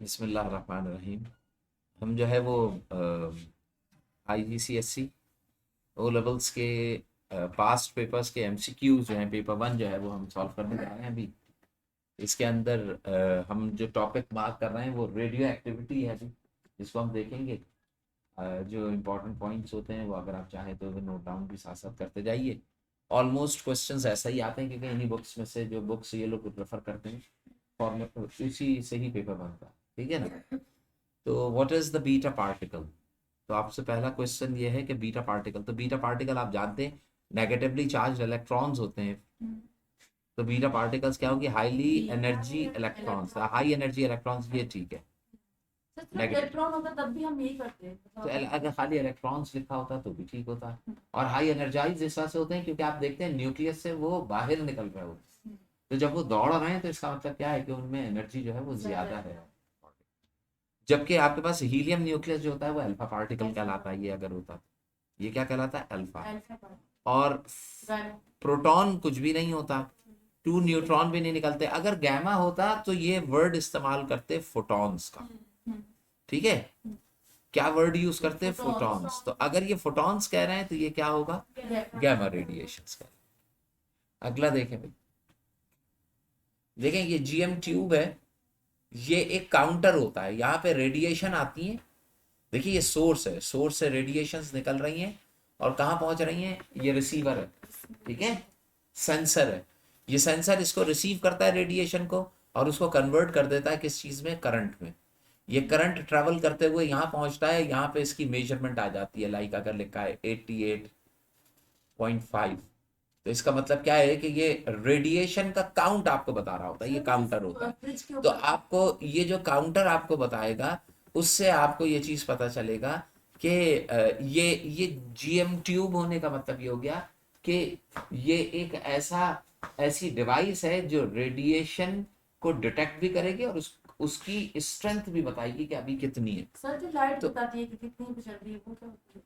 बिस्मिल्लाहिर्रहमानिर्रहीम। हम जो है वो IGCSE ओ लेवल्स के पास्ट पेपर्स के MCQs जो हैं, पेपर 1 जो है वो हम सॉल्व करने जा रहे हैं अभी। इसके अंदर हम जो टॉपिक मार्क कर रहे हैं वो रेडियो एक्टिविटी है अभी, जिसको हम देखेंगे। जो इम्पोर्टेंट पॉइंट्स होते हैं वो अगर आप चाहें तो नोट डाउन भी साथ साथ करते जाइए। ऑलमोस्ट क्वेश्चंस ऐसा ही आते हैं क्योंकि इन्हीं बुक्स में से जो बुक्स ये लोग प्रेफर करते हैं फॉर्मेट इसी से ही पेपर बनता है, ठीक है ना। तो what is the beta particle. तो आपसे पहला क्वेश्चन ये है कि बीटा पार्टिकल, तो बीटा पार्टिकल आप जानते हैं नेगेटिवली चार्ज इलेक्ट्रॉन्स होते हैं। तो बीटा पार्टिकल्स क्या होगी, highly energy electrons, high energy electrons, ये ठीक है। इलेक्ट्रॉन होता तब भी हम यही करते हैं। तो अगर खाली इलेक्ट्रॉन्स लिखा होता तो भी ठीक होता। और हाई एनर्जाइज इस वजह से होते हैं क्योंकि आप देखते हैं न्यूक्लियस से वो बाहर निकल रहे होते हैं। तो जब वो दौड़ रहे हैं तो इसका मतलब क्या है कि उनमें एनर्जी जो है वो ज्यादा है। जबकि आपके पास हीलियम न्यूक्लियस जो होता है वो अल्फा पार्टिकल कहलाता है। ये अगर होता तो ये क्या कहलाता है, अल्फा। और प्रोटॉन कुछ भी नहीं होता, 2 न्यूट्रॉन भी नहीं निकलते। अगर गैमा होता तो ये वर्ड इस्तेमाल करते फोटॉन्स का, ठीक है। क्या वर्ड यूज करते हैं, फोटॉन्स। तो अगर ये फोटॉन्स कह रहे हैं तो ये क्या होगा, गैमा रेडिएशंस का। अगला देखें भाई, देखें ये GM ट्यूब है, ये एक काउंटर होता है, यहाँ पे रेडिएशन आती है। देखिए ये सोर्स है, सोर्स से रेडिएशंस निकल रही हैं और कहाँ पहुंच रही हैं, ये रिसीवर है, ठीक है। सेंसर है, ये सेंसर इसको रिसीव करता है रेडिएशन को और उसको कन्वर्ट कर देता है किस चीज में, करंट में। ये करंट ट्रेवल करते हुए यहाँ पहुंचता है, यहाँ पे इसकी मेजरमेंट आ जाती है। लाइक अगर लिखा है 88.5, तो इसका मतलब क्या है कि ये रेडिएशन का काउंट आपको बता रहा होता है, ये काउंटर होता है। तो आपको ये जो काउंटर आपको बताएगा उससे आपको ये चीज पता चलेगा कि ये GM ट्यूब होने का मतलब ये हो गया कि ये एक ऐसी डिवाइस है जो रेडिएशन को डिटेक्ट भी करेगी और उसकी स्ट्रेंथ भी बताएगी कि अभी कितनी है। सर जो लाइट बताती है कि कितनी पे चल रही है वो क्या होती है?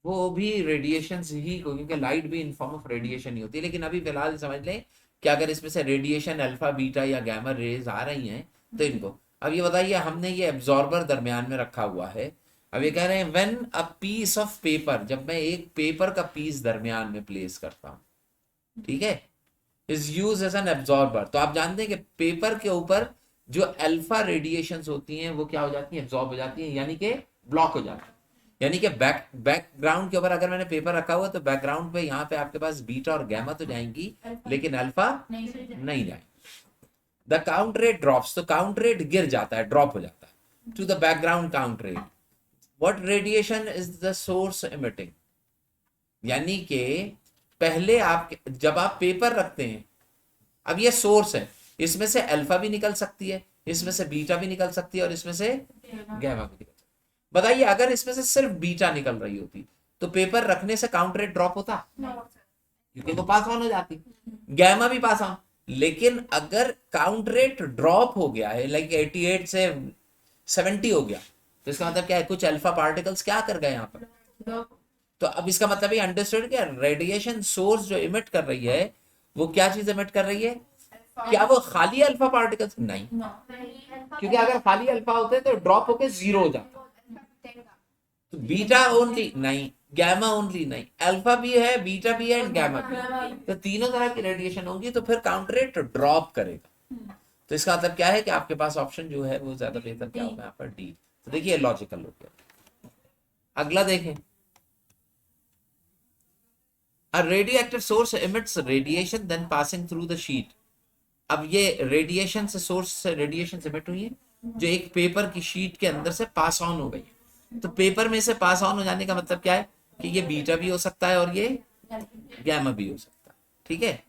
वो भी रेडिएशन ही, क्योंकि लाइट भी इन फॉर्म ऑफ रेडिएशन ही होती है। लेकिन अभी फिलहाल समझ लें कि अगर इसमें से रेडिएशन अल्फा बीटा या गामा रेज आ रही हैं तो इनको, अब ये बताइए, हमने ये एब्जॉर्बर दरमियान में रखा हुआ है। अब ये कह रहे हैं when a piece of paper, जब मैं एक पेपर का पीस दरमियान में प्लेस करता हूँ, ठीक है, is use as an absorber. तो आप जानते हैं कि पेपर के ऊपर जो अल्फा रेडिएशंस होती हैं वो क्या हो जाती हैं, एब्जॉर्ब हो जाती हैं, यानी कि ब्लॉक हो जाती है। यानी कि बैकग्राउंड के ऊपर अगर मैंने पेपर रखा हुआ तो बैकग्राउंड पे यहाँ पे आपके पास बीटा और गैमा तो जाएंगी लेकिन अल्फा नहीं जाएंगी। द काउंट रेट ड्रॉप्स, तो काउंट रेट गिर जाता है, ड्रॉप हो जाता है to the background count rate. What radiation is the source emitting, यानी कि पहले आप जब आप पेपर रखते हैं, अब ये सोर्स है, इसमें से अल्फा भी निकल सकती है, इसमें से बीटा भी निकल सकती है और इसमें से गैमा भी निकल सकती है। बताइए अगर इसमें से सिर्फ बीटा निकल रही होती तो पेपर रखने से काउंट रेट ड्रॉप होता, क्योंकि वो पास ऑन हो जाती, गैमा भी पास ऑन। लेकिन अगर काउंट रेट ड्रॉप हो गया है, लाइक 88 से 70 हो गया, तो इसका मतलब क्या है, कुछ अल्फा पार्टिकल्स क्या कर गए यहाँ पर। तो अब इसका मतलब ये अंडरस्टूड क्या, रेडिएशन सोर्स जो इमिट कर रही है वो क्या चीज इमिट कर रही है, क्या वो खाली अल्फा पार्टिकल्स, नहीं, क्योंकि अगर खाली अल्फा होते तो ड्रॉप होके 0 हो जाता। तो बीटा ओनली नहीं, गैमा ओनली नहीं, अल्फा भी है, बीटा भी है एंड गैमा भी है। तो तीनों तरह की रेडिएशन होगी तो फिर काउंट रेट ड्रॉप करेगा। तो इसका मतलब क्या है कि आपके पास ऑप्शन जो है वो ज्यादा बेहतर क्या होगा, यहाँ पर डी। तो देखिए लॉजिकल हो गया। अगला देखें, A radioactive source emits radiation then passing through the sheet. अब ये रेडिएशन से सोर्स से रेडिएशन एमिट हुई है जो एक पेपर की शीट के अंदर से पास ऑन हो गई है। तो पेपर में से पास ऑन हो जाने का मतलब क्या है कि ये बीटा भी हो सकता है और ये गैमा भी हो सकता है, ठीक है।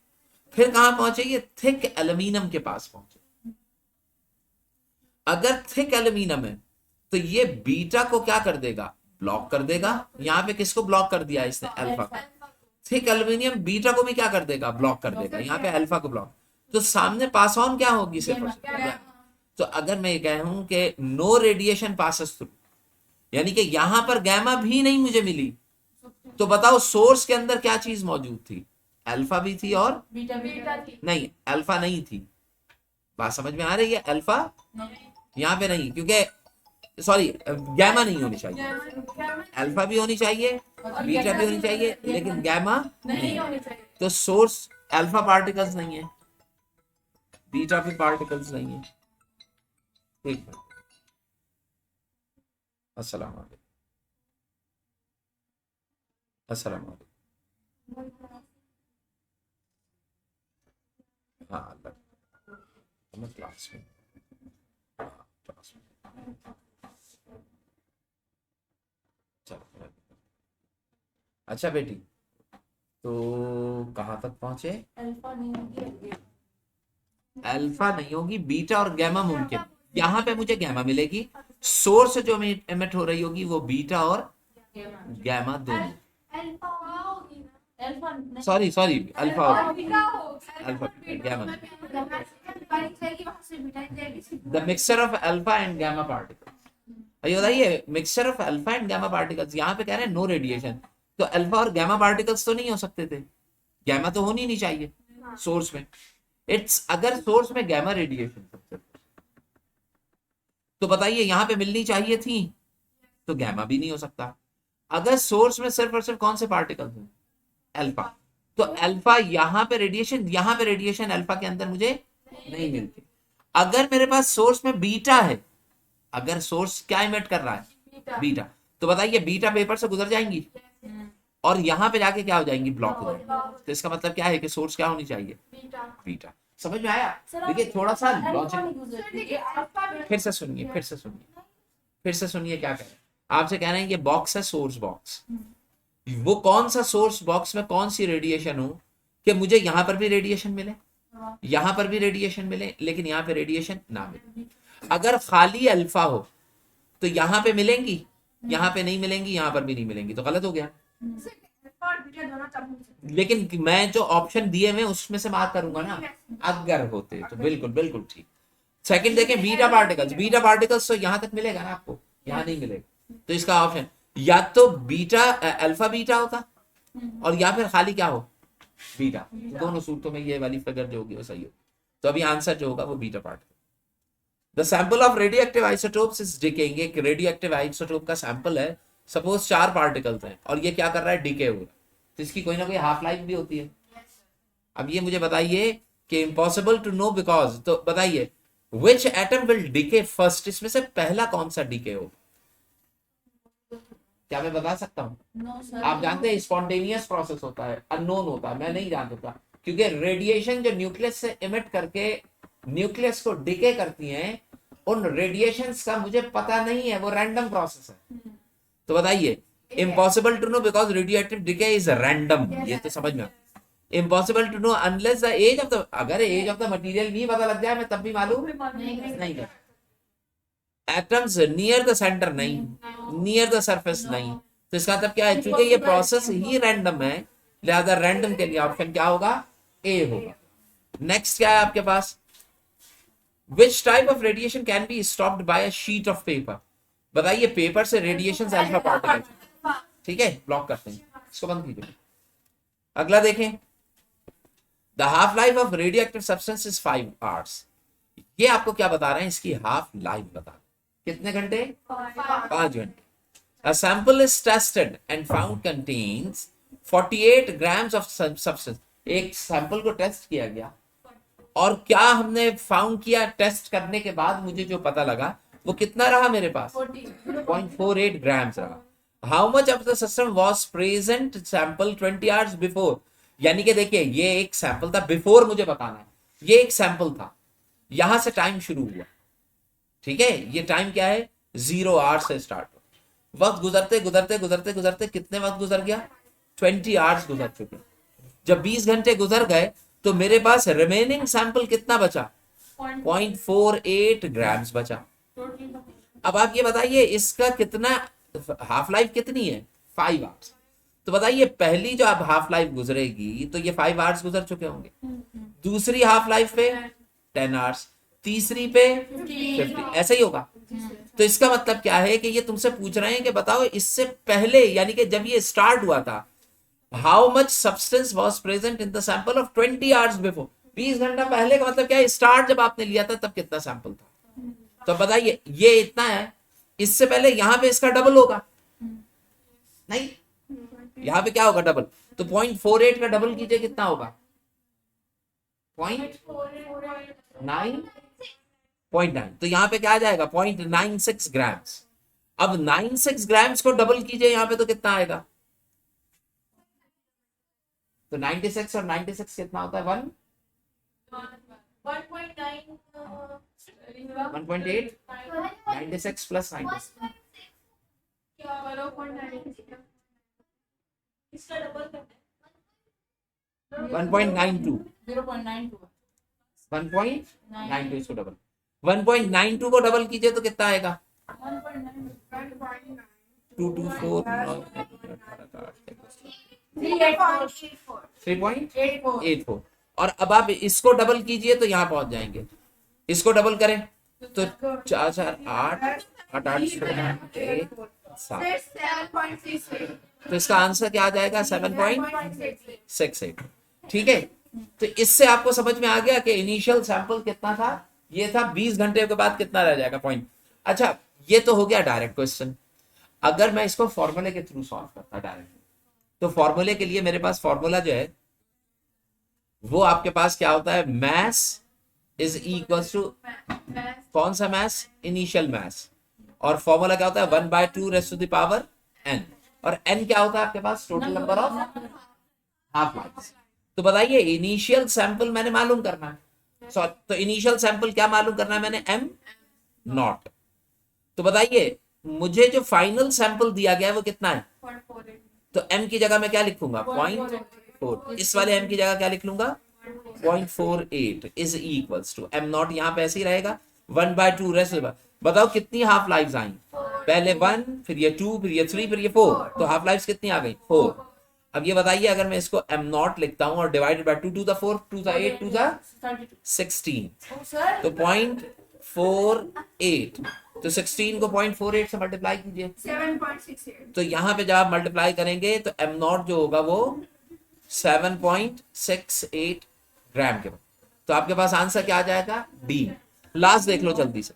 फिर कहां पहुंचे, ये थिक एल्यूमिनियम के पास पहुंचे। अगर थिक एल्यूमिनियम है तो ये बीटा को क्या कर देगा, ब्लॉक कर देगा। यहाँ पे किसको ब्लॉक कर दिया इसने, अल्फा। थिक एल्यूमिनियम बीटा को भी क्या कर देगा, ब्लॉक कर देगा, यहाँ पे अल्फा को ब्लॉक। तो सामने पास ऑन क्या होगी, सिर्फ। तो अगर मैं कहूं कि नो रेडिएशन पासेस थ्रू, यानी कि यहां पर गैमा भी नहीं मुझे मिली, तो बताओ सोर्स के अंदर क्या चीज मौजूद थी, अल्फा भी थी और बीटा थी। नहीं, अल्फा नहीं थी। बात समझ में आ रही है, अल्फा यहाँ पे नहीं, क्योंकि सॉरी गैमा नहीं होनी चाहिए, अल्फा भी होनी चाहिए, बीटा भी होनी चाहिए, लेकिन गैमा नहीं होनी चाहिए। तो सोर्स अल्फा पार्टिकल्स नहीं है, बीटा भी पार्टिकल्स नहीं है। ठीक है, अस्सलाम वालेकुम। अस्सलाम वालेकुम। हाँ अल्लाह, मैं क्लास में, क्लास में चलो। अच्छा बेटी, तो कहाँ तक पहुंचे? अल्फा नहीं होगी, अल्फा नहीं होगी, बीटा और गैमा मुमकिन। यहाँ पे मुझे गैमा मिलेगी, सोर्स जो एमिट हो रही होगी वो बीटा और गैमा दोनों। अल्फा सॉरी सॉरी, अल्फा और alpha gamma, the the mixture of alpha and gamma particles. ये बताइए, mixture of alpha and gamma particles, यहाँ पे कह रहे हैं नो रेडिएशन, तो अल्फा और गैमा पार्टिकल्स तो नहीं हो सकते थे, गैमा तो होनी नहीं चाहिए सोर्स में। इट्स अगर सोर्स में गैमा रेडिएशन, तो बताइए यहाँ पे मिलनी चाहिए थी, तो गैमा भी नहीं हो सकता। अगर सोर्स में सिर्फ और सिर्फ कौन से पार्टिकल्स हैं? अल्फा, तो अल्फा यहाँ पे रेडिएशन अल्फा के अंदर मुझे नहीं मिलती। अगर मेरे पास सोर्स में बीटा है, अगर सोर्स क्या इमिट कर रहा है? बीटा, तो बताइए बीटा पेपर से गुजर जाएंगी और यहाँ पे जाके क्या हो जाएंगी? ब्लॉक हो जाएंगी। तो इसका मतलब क्या है कि सोर्स क्या होनी चाहिए? बीटा। समझ में आया? देखिए थोड़ा सा लॉजिक, फिर से सुनिए क्या कह रहे हैं। आपसे कह रहे हैं ये बॉक्स है, सोर्स बॉक्स, वो कौन सा सोर्स बॉक्स में कौन सी रेडिएशन हो कि मुझे यहाँ पर भी रेडिएशन मिले, यहाँ पर भी रेडिएशन मिले, लेकिन यहाँ पे रेडिएशन ना मिले। अगर खाली अल्फा हो तो यहाँ पे मिलेंगी, यहाँ पे नहीं मिलेंगी, यहाँ पर भी नहीं मिलेंगी, तो गलत हो गया। लेकिन मैं जो ऑप्शन दिए हुए उसमें से मार्क करूंगा ना, अगर होते तो बिल्कुल बिल्कुल ठीक। सेकंड देखें, बीटा पार्टिकल्स तो यहाँ तक मिलेगा ना आपको, यहाँ नहीं मिलेगा। तो इसका ऑप्शन या तो बीटा अल्फा बीटा होगा, और या फिर खाली क्या हो? बीटा। तो दोनों सूरतों में ये वाली फिगर जो होगी वो सही होगी। तो अभी आंसर जो होगा वो beta particle. The sample of radioactive isotopes is decaying. एक रेडियोएक्टिव आइसोटोप का सैंपल है, सपोज 4 पार्टिकल्स हैं और ये क्या कर रहा है? डिके हो रहा है, तो इसकी कोई ना कोई हाफ लाइफ भी होती है। अब ये मुझे बताइए कि इम्पॉसिबल टू नो बिकॉज, तो बताइए विच एटम विल डिके फर्स्ट, इसमें से पहला कौन सा डिके हो? क्या मैं बता सकता हूँ? No, आप जानते हैं स्पॉन्टेनियस प्रोसेस होता है, अननोन होता है, मैं नहीं जान सकता, क्योंकि रेडिएशन जो न्यूक्लियस से इमिट करके न्यूक्लियस को डिके करती हैं, उन रेडिएशंस का मुझे पता नहीं है, वो रैंडम प्रोसेस है। तो बताइए impossible to know because radioactive decay is random, ये तो समझ में। Impossible to know unless the age of the, अगर एज ऑफ द मटेरियल भी पता लग जाए मैं तब भी मालूम नहीं कर। एटम्स नियर द सेंटर नहीं, नियर द सरफेस नहीं, तो इसका मतलब क्या है? क्योंकि ये प्रोसेस ही रैंडम है, लिहाजा रैंडम के लिए ऑप्शन क्या होगा? ए होगा। नेक्स्ट क्या है आपके पास? Which type of radiation can be stopped by a sheet of paper. बताइए पेपर से रेडिएशन अल्फा पार्टिकल, ठीक है, ब्लॉक करते हैं, इसको बंद कीजिए। अगला देखें, the half life of radioactive substance is 5 hours। ये आपको क्या बता रहे हैं? इसकी हाफ लाइफ बता रहे हैं। कितने घंटे? 5 घंटे। A sample is tested and found contains 48 grams of substance। एक सैंपल को टेस्ट किया गया और क्या हमने फाउंड किया? टेस्ट करने के बाद मुझे जो पता लगा वो कितना रहा मेरे पास? 0.48 ग्राम्स रहा। How much of the system was present sample 20 hours before. यानी कि देखिए ये एक सैंपल था, बिफोर मुझे बताना है, ये एक सैंपल था, यहां से टाइम शुरू हुआ, ठीक है, ये टाइम क्या है? 0 hours से स्टार्ट हो। वक्त गुजरते गुजरते गुजरते गुजरते कितने वक्त गुजर गया? 20 hours गुजर चुके। जब 20 घंटे गुजर गए तो मेरे पास रिमेनिंग सैंपल कितना बचा? 0.48 ग्राम्स बचा। अब आप ये बताइए इसका कितना हाफ लाइफ कितनी है? 5 hours। तो बताइए पहली जो आप हाफ लाइफ गुजरेगी तो ये 5 hours गुजर चुके होंगे, दूसरी हाफ लाइफ पे 10 hours, तीसरी पे 50, ऐसा ही होगा। तो इसका मतलब क्या है कि ये तुमसे पूछ रहे हैं कि बताओ इससे पहले, यानी कि जब ये स्टार्ट हुआ था, how much substance was present in the sample of 20 hours before. 20 घंटा पहले का मतलब क्या है? स्टार्ट जब आपने लिया था तब कितना सैंपल था? तो बताइए ये इतना है, इससे पहले यहाँ पे इसका डबल होगा नहीं, यहाँ पे क्या होगा डबल, तो 0.48 का डबल कीजिए कितना होगा 0.9, तो यहाँ पे क्या आ जाएगा 0.96 ग्राम्स। अब 96 ग्राम्स को डबल कीजिए यहाँ पे तो कितना आएगा, तो 96 और 96 कितना होता है 1.8, 96 प्लस 96 1.92 1.92 इसको डबल 1.92 को डबल कीजिए तो कितना आएगा 3.84 और अब आप इसको डबल कीजिए तो यहाँ पहुंच जाएंगे, इसको डबल करें तो 4 4 8 8 8 7, तो इसका आंसर क्या आ जाएगा 7.68। ठीक है, तो इससे आपको समझ में आ गया कि इनिशियल सैंपल कितना था, ये था 20 घंटे के बाद कितना रह जाएगा पॉइंट। अच्छा ये तो हो गया डायरेक्ट क्वेश्चन। अगर मैं इसको फॉर्मूले के थ्रू सॉल्व करता डायरेक्ट, तो फॉर्मूले के लिए मेरे पास फॉर्मूला जो है वो आपके पास क्या होता है, मास इज इक्वल टू कौन सा मास, इनिशियल मास, और फॉर्मूला क्या होता है 1/2 raise to the power n, और n क्या होता है आपके पास total number of half lifes. तो बताइए इनिशियल सैंपल मैंने मालूम करना है, तो इनिशियल सैंपल क्या मालूम करना है मैंने m नॉट। तो बताइए मुझे जो फाइनल सैंपल दिया गया है वो कितना है, तो m की जगह मैं क्या लिखूंगा 0.4, इस वाले m की जगह क्या लिख लूंगा 0.48 is equals to m naught, यहाँ पे ऐसे ही रहेगा 1/2 रेज़। बताओ कितनी हाफ लाइव्स आई, पहले 1 फिर ये 2 फिर ये 3 फिर ये 4, तो हाफ लाइव्स कितनी आ गई 4। अब ये बताइए अगर मैं इसको m नॉट लिखता हूं और divided by 2 to the 4 2 the 8 2 the 16, तो 0.48, तो 16 को 0.48 से मल्टीप्लाई कीजिए 7.68, तो यहाँ पे जब आप मल्टीप्लाई करेंगे तो m नॉट जो होगा वो 7.68 ग्राम के बाद, तो आपके पास आंसर क्या आ जाएगा डी। लास्ट देख लो जल्दी से,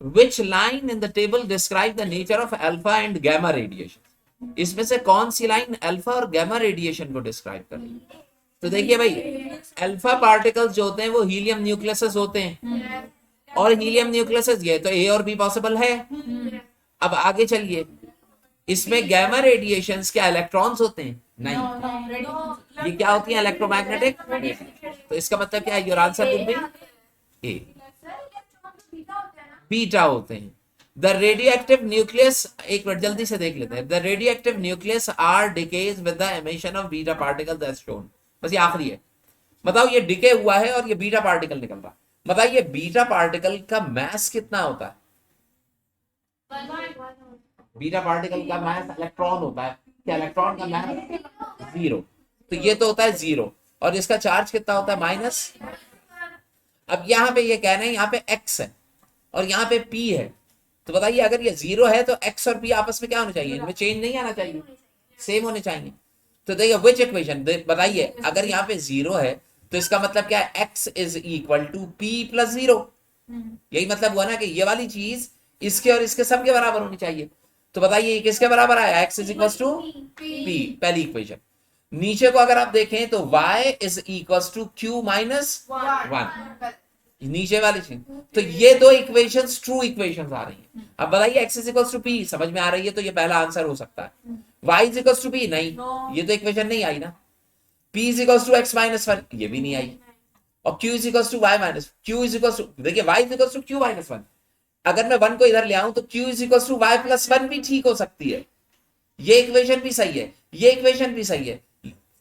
Which line in the table describe the nature of alpha and gamma radiation? इसमें से कौन सी लाइन अल्फा और gamma रेडिएशन को डिस्क्राइब कर रही है? तो देखिए भाई अल्फा पार्टिकल्स जो होते हैं वो हीलियम न्यूक्लियसेस होते हैं, और हीलियम न्यूक्लियसेस ये तो ए और बी पॉसिबल है। अब आगे चलिए, इसमें गैमा रेडिएशंस क्या इलेक्ट्रॉन्स होते हैं, नहीं, ये क्या होती है इलेक्ट्रोमैग्नेटिक, तो इसका मतलब क्या है, your answer would be a, beta होते हैं। द रेडियोएक्टिव न्यूक्लियस, एक मिनट जल्दी से देख लेते हैं, the radioactive nucleus are decays with the emission of beta particle as shown. बस ये आखिरी है, बताओ ये डिके हुआ है और ये बीटा पार्टिकल निकल रहा, बताइए बीटा पार्टिकल का मास कितना होता है, बीटा पार्टिकल का मास इलेक्ट्रॉन होता है, क्या इलेक्ट्रॉन का मास 0, तो ये तो होता है 0, और इसका चार्ज कितना होता है माइनस। अब यहाँ पे ये कह रहे हैं यहाँ पे x है और यहाँ पे p है, तो बताइए अगर ये 0 है तो x और p आपस में क्या होना चाहिए, इनमें चेंज नहीं आना चाहिए, सेम होने चाहिए। तो देखिए विच इक्वेशन, बताइए अगर यहाँ पे 0 है तो इसका मतलब क्या है x is equal to p plus 0, यही मतलब हुआ ना कि ये वाली चीज इसके और इसके सब के बराबर होनी चाहिए। तो बताइए किसके बराबर आया, x is equal to p, पहली इक्वेशन। नीचे को अगर आप देखें तो y is equal to q minus 1, नीचे वाली चीज, तो ये दो इक्वेशंस ट्रू इक्वेशंस आ रही हैं। अब बताइए x is equal to p समझ में आ रही है, तो ये पहला आंसर हो सकता है। y is equal to p नहीं, ये तो इक्वेशन नहीं आई ना। p is equal to x minus 1 ये भी नहीं आई, और q is equal to y minus, q is equal to, देखिए y is equal to q minus 1, अगर मैं 1 को इधर ले आऊं तो q is equal to y plus 1 भी ठीक हो सकती है, ये इक्वेशन भी सही है, ये इक्वेशन भी सही है,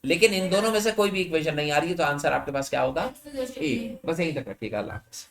लेकिन इन दोनों में से कोई भी इक्वेशन नहीं आ रही है, तो आंसर आपके पास क्या होगा ए। बस यहीं तक रखिएगा, अल्लाह हाफिज़।